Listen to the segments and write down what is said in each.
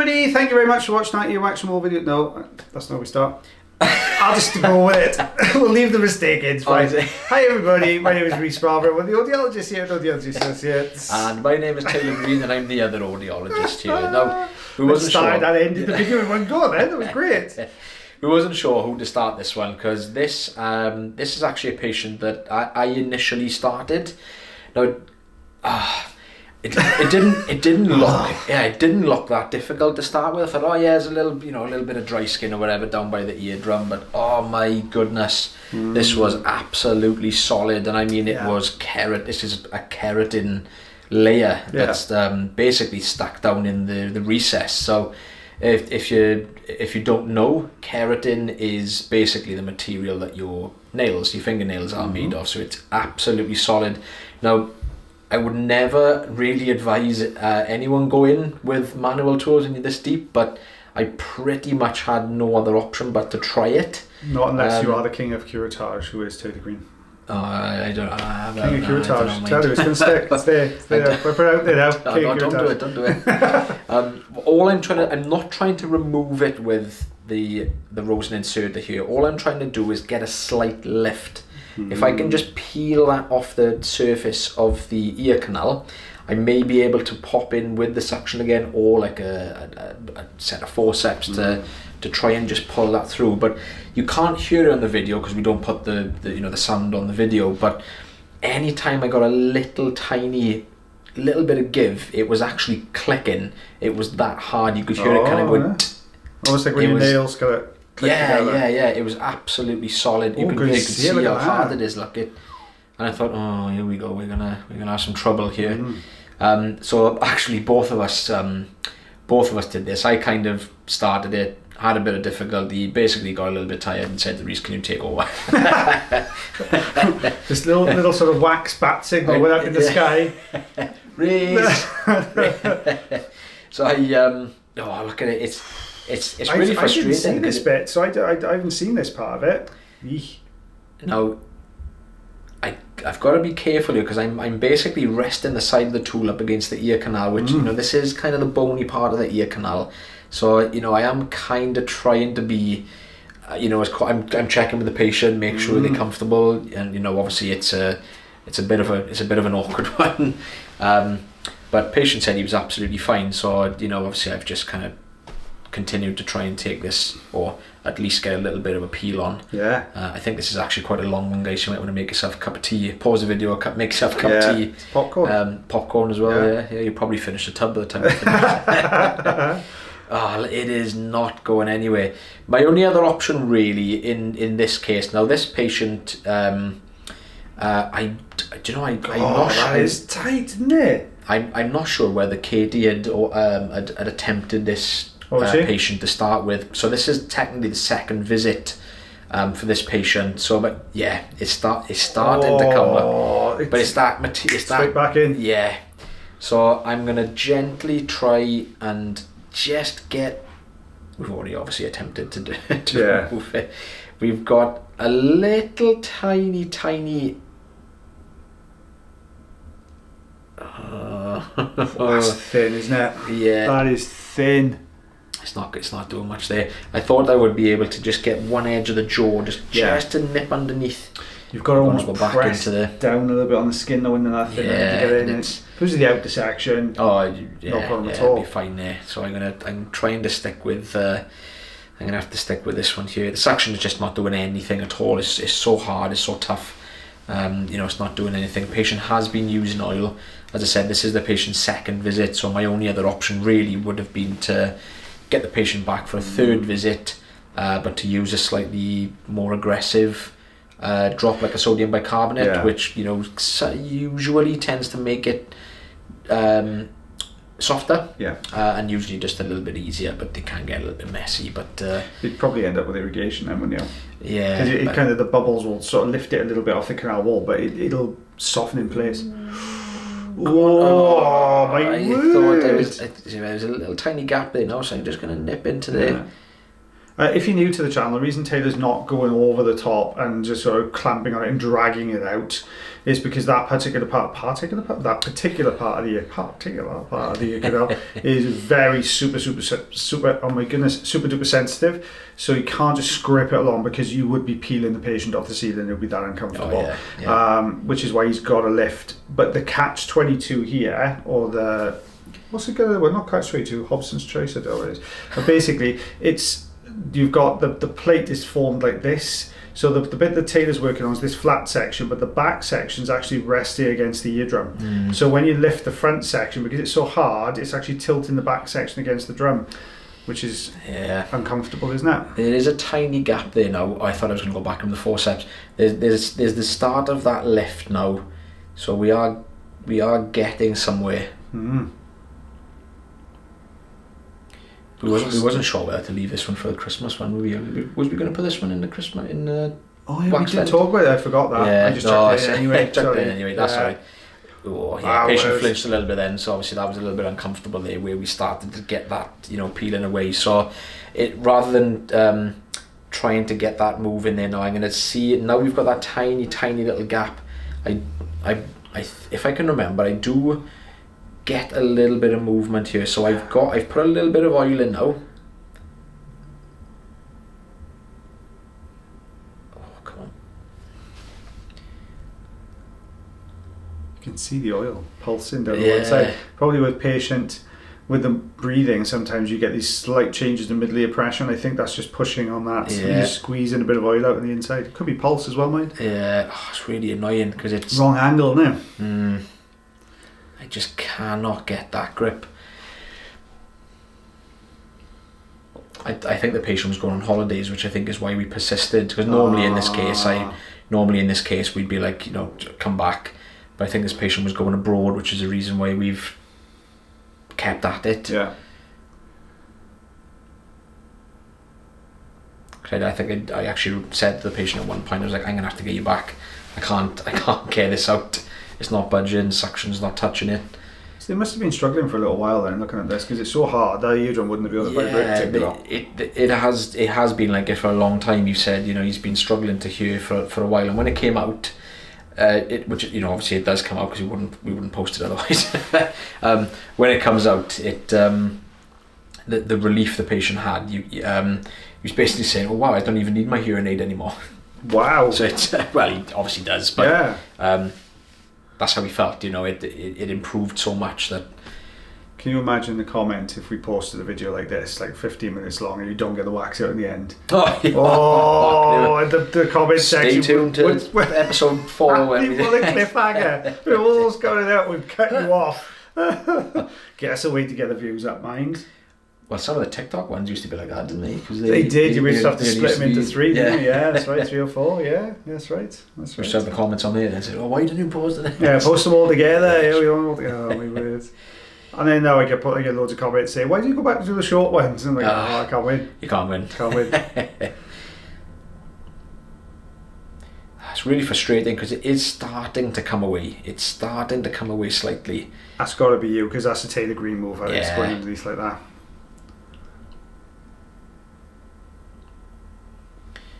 everybody, thank you very much for watching that earwax removal video. No, that's not how we start. I'll just go with it. We'll leave the mistake in. Hi everybody, my name is Rhys Barber. We're the audiologists here at Audiology Associates. And my name is Taylor Green and I'm the other audiologist here. Now, we wasn't sure. That ended the video in one go then, that was great. We wasn't sure who to start this one because this is actually a patient that I initially started. Now, it didn't look that difficult to start with. I thought, oh yeah, there's a little bit of dry skin or whatever down by the eardrum, but oh my goodness, this was absolutely solid. And I mean, it was This is a keratin layer that's basically stuck down in the recess. So if you don't know, keratin is basically the material that your fingernails are made of. So it's absolutely solid. Now, I would never really advise anyone go in with manual tools in this deep, but I pretty much had no other option but to try it. Not unless you are the king of curettage, who is Taylor Green. I don't. King of curettage. Tell you, it's going to stick. Stay. We're put out there now. Don't do it. All I'm not trying to remove it with the rosin inserter here. All I'm trying to do is get a slight lift. If I can just peel that off the surface of the ear canal, I may be able to pop in with the suction again, or like a set of forceps to try and just pull that through. But you can't hear it on the video because we don't put the sound on the video. But anytime I got a little bit of give, it was actually clicking. It was that hard. You could hear it kind of going. Almost like when your nails got it. Yeah. It was absolutely solid. You could see how hard it is. Look it, and I thought, oh, here we go. We're gonna have some trouble here. So actually, both of us did this. I kind of started it, had a bit of difficulty, basically got a little bit tired, and said to Rhys, "Can you take over?" This little sort of wax bat signal went up in the sky. Rhys. So I look at it. It's really frustrating. I didn't see this bit, so I haven't seen this part of it. Eesh. Now, I've got to be careful here because I'm basically resting the side of the tool up against the ear canal, which this is kind of the bony part of the ear canal. So I am kind of trying to be, I'm checking with the patient, make sure they're comfortable, and obviously it's a bit of an awkward one. But patient said he was absolutely fine. So obviously I've just kind of continued to try and take this, or at least get a little bit of a peel on. I think this is actually quite a long one, guys. You might want to make yourself a cup of tea, pause the video, make yourself a cup of tea. It's popcorn. Popcorn as well. Yeah, you probably finish a tub by the time you finish. It is not going anywhere. My only other option really in this case, now this patient, I'm not sure. That is tight, isn't it? I'm not sure whether Katie had attempted this patient to start with. So this is technically the second visit for this patient. So, but yeah, it's starting to come up. But it's that back in. Yeah. So I'm gonna gently try and just get. We've already obviously attempted to remove it. We've got a little tiny. That's thin, isn't it? Yeah. That is thin. It's not doing much there. I thought I would be able to just get one edge of the jaw, just to nip underneath. You've got to almost go back into down a little bit on the skin though, and that thing to get in. It's the outer section. Oh yeah, no problem at all. It'll be fine there. So I'm trying to stick with. I'm gonna have to stick with this one here. The suction is just not doing anything at all. It's so hard. It's so tough. It's not doing anything. The patient has been using oil. As I said, this is the patient's second visit, so my only other option really would have been to get the patient back for a third visit, but to use a slightly more aggressive drop like a sodium bicarbonate, which usually tends to make it softer, and usually just a little bit easier, but they can get a little bit messy. But you'd probably end up with irrigation then, wouldn't you? Yeah, because kind of the bubbles will sort of lift it a little bit off the canal wall, but it'll soften in place. Oh my word! I thought there was a little tiny gap there now, so I'm just going to nip into there. If you're new to the channel, the reason Taylor's not going over the top and just sort of clamping on it and dragging it out is because that particular part of the ear canal is very super oh my goodness, super duper sensitive. So you can't just scrape it along because you would be peeling the patient off the ceiling. It would be that uncomfortable. Which is why he's got a lift. But the catch-22 here, or the what's it called? Well, not catch-22, Hobson's choice. I don't know what it is. But basically, you've got the plate is formed like this. So the bit that Taylor's working on is this flat section, but the back section is actually resting against the eardrum. So when you lift the front section, because it's so hard, it's actually tilting the back section against the drum, which is uncomfortable, isn't it? There is a tiny gap there now. I thought I was going to go back on the forceps. There's the start of that lift now, so we are getting somewhere. We wasn't sure whether to leave this one for the Christmas one. Was we going to put this one in the Christmas Oh yeah, we did talk about it. I forgot that. Yeah, I just chucked it in anyway. That's right. Oh, yeah, patient flinched a little bit then, so obviously that was a little bit uncomfortable there, where we started to get that, peeling away. So rather than trying to get that moving there now, I'm going to see it now. We've got that tiny little gap. If I can remember, I do get a little bit of movement here, so I've put a little bit of oil in now. Oh, come on. You can see the oil pulsing down the one side. Probably with them breathing, sometimes you get these slight changes in middle ear pressure, and I think that's just pushing on that. So you're squeezing a bit of oil out on the inside. It could be pulse as well, mind. Yeah, it's really annoying because it's wrong angle, isn't it? I just cannot get that grip. I think the patient was going on holidays, which I think is why we persisted. Because normally in this case, we'd be like, come back. But I think this patient was going abroad, which is the reason why we've kept at it. Yeah. I think I actually said to the patient at one point, I was like, I'm gonna have to get you back. I can't care this out. It's not budging, suction's not touching it. So they must have been struggling for a little while then, looking at this, because it's so hard. That eardrum wouldn't have been able to vibrate. It has been like it for a long time. You said, he's been struggling to hear for a while, and when it came out, which obviously it does come out because we wouldn't post it otherwise. When it comes out, the relief the patient had, he was basically saying, "Oh wow, I don't even need my hearing aid anymore." Wow. So it's well, he obviously does, but that's how he felt. It improved so much that. Can you imagine the comment if we posted a video like this, like 15 minutes long, and you don't get the wax out in the end? The comment section. Stay tuned to episode 4. What a cliffhanger. We've almost got it out. We've cut you off. Get us a way to get the views up, mind. Well, some of the TikTok ones used to be like that, didn't they? They did. You used to have to split them into 3, didn't you? Yeah, that's right. 3 or 4. Yeah, that's right. We used to have the comments on there and say, "Oh, why didn't you post it?" Yeah, post them all together. Yeah, we all together. Oh, my word. And then now I get loads of comments saying, "Why do you go back to do the short ones?" And I'm like, "I can't win." You can't win. Can't win. It's really frustrating because it is starting to come away. It's starting to come away slightly. That's got to be you, because that's the Taylor Green move. It's going underneath like that.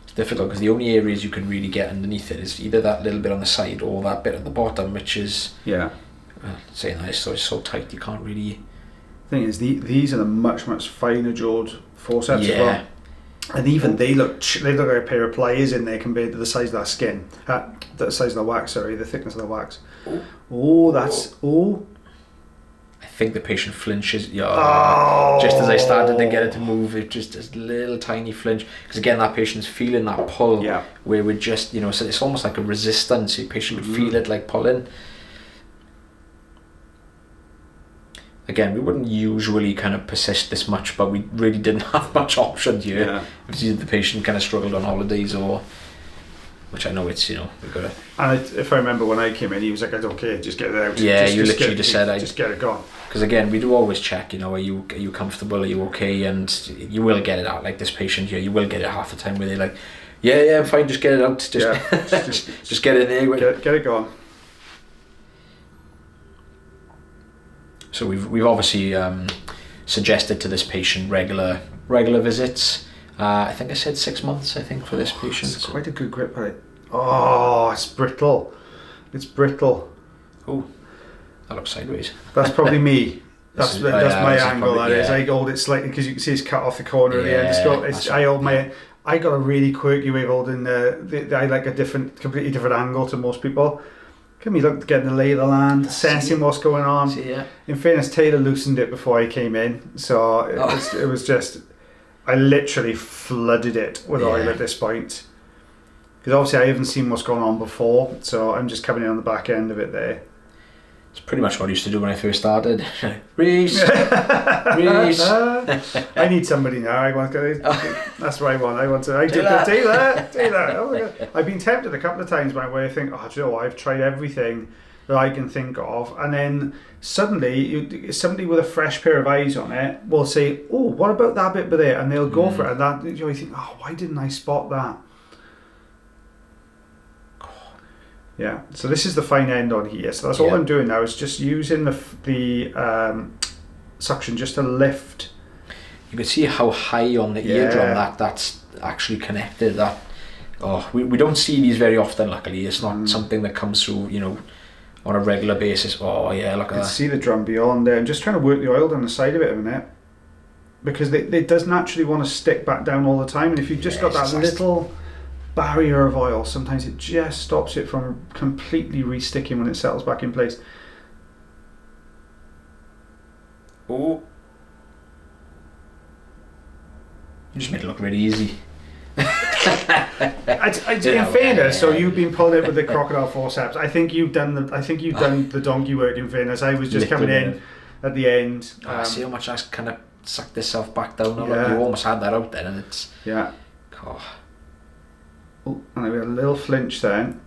It's difficult because the only areas you can really get underneath it is either that little bit on the side or that bit at the bottom, which is saying that it's so tight you can't really. The thing is, these are the much finer jawed forceps as well. And even they look like a pair of pliers in there compared to the size of that skin, the size of the wax. Sorry, the thickness of the wax. I think the patient flinches. Just as I started to get it to move, it just a little tiny flinch. Because again, that patient's feeling that pull. Yeah. Where we're just, so it's almost like a resistance. The patient would feel it like pulling. Again, we wouldn't usually kind of persist this much, but we really didn't have much option here. Yeah. If the patient kind of struggled on holidays or, which I know it's, we've got to. And if I remember when I came in, he was like, "I don't care, just get it out." Yeah, you literally just said, "Just get it gone." Because again, we do always check, are you comfortable, are you okay, and you will get it out. Like this patient here, you will get it half the time where they're like, "Yeah, I'm fine, just get it out, just get it there, get it gone." So we've obviously suggested to this patient regular visits. I think I said 6 months, I think, for this patient. It's quite a good grip, right? Oh, it's brittle. It's brittle. Oh, that looks sideways. That's probably me. That's my angle, probably, that is. I hold it slightly because you can see it's cut off the corner of the endoscope. I got a really quirky way of holding I like a completely different angle to most people. Can we look getting the lay of the land, sensing what's going on? In fairness, Taylor loosened it before I came in, so it was just, I literally flooded it with oil at this point. Because obviously I haven't seen what's going on before, so I'm just coming in on the back end of it there. It's pretty much what I used to do when I first started. Reese! Reese! I need somebody now. That's what I want. Taylor! Oh my God. I've been tempted a couple of times where I think, oh, Joe, I've tried everything that I can think of. And then suddenly, somebody with a fresh pair of eyes on it will say, oh, what about that bit there? And they'll go for it. And you think, oh, why didn't I spot that? Yeah, so this is the fine end on here. So that's all I'm doing now is just using the suction just to lift. You can see how high on the eardrum that's actually connected. We don't see these very often, luckily. It's not something that comes through, on a regular basis. Oh yeah, look at that. You can see the drum beyond there. I'm just trying to work the oil down the side of it a minute. Because it does naturally want to stick back down all the time. And if you've just got that little barrier of oil, sometimes it just stops it from completely re-sticking when it settles back in place. Oh, you just made it look really easy. In fairness, so you've been pulling it with the crocodile forceps. I think you've done the donkey work. In fairness, I was just coming in at the end. See how much I kind of sucked itself back down. You almost had that out there, and it's Oh, and we had a little flinch then.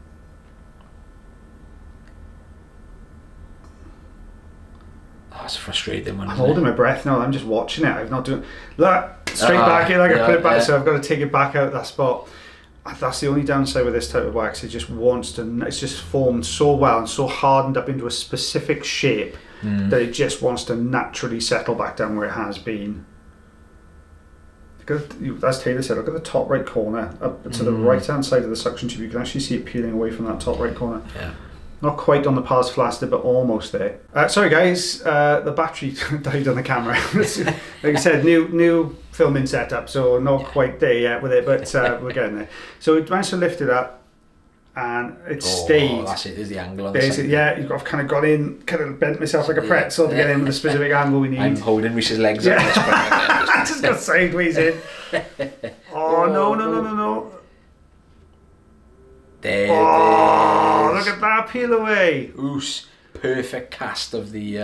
Oh, it's a frustrating one. I'm holding my breath now. I'm just watching it. I'm not doing straight back in. I put it back, so I've got to take it back out of that spot. That's the only downside with this type of wax. It just it's just formed so well and so hardened up into a specific shape that it just wants to naturally settle back down where it has been. As Taylor said, look at the top right corner, up to the right hand side of the suction tube. You can actually see it peeling away from that top right corner. Yeah. Not quite on the pars flaccida, but almost there. Sorry guys, the battery died on the camera. Like I said, new filming setup, so not quite there yet with it, but we're getting there. So we managed to lift it up, and it stayed. That's it. There's the angle on the side. Yeah, I've kind of got in, kind of bent myself like a pretzel to get in with the specific angle we need. I'm holding Reese's legs up. I just got sideways in. Oh no. There. Look at that peel away. Oos. Perfect cast of the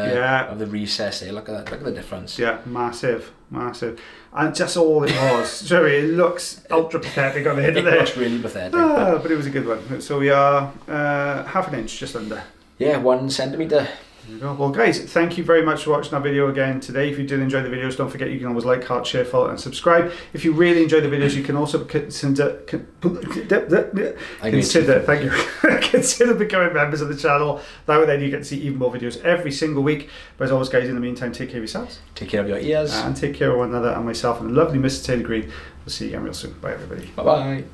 recess there. Look at that. Look at the difference. Yeah, massive. And just all it was. Sorry, it looks ultra pathetic on the head of there. It looks really pathetic. But it was a good one. So we are half an inch, just under. Yeah, 1 centimetre. There you go. Well guys, thank you very much for watching our video again today. If you did enjoy the videos, don't forget you can always like, heart, share, follow and subscribe. If you really enjoy the videos, you can also consider becoming members of the channel. That way then you get to see even more videos every single week. But as always guys, in the meantime, take care of yourselves. Take care of your ears. And take care of one another and myself and the lovely Mr. Taylor Green. We'll see you again real soon. Bye everybody. Bye bye.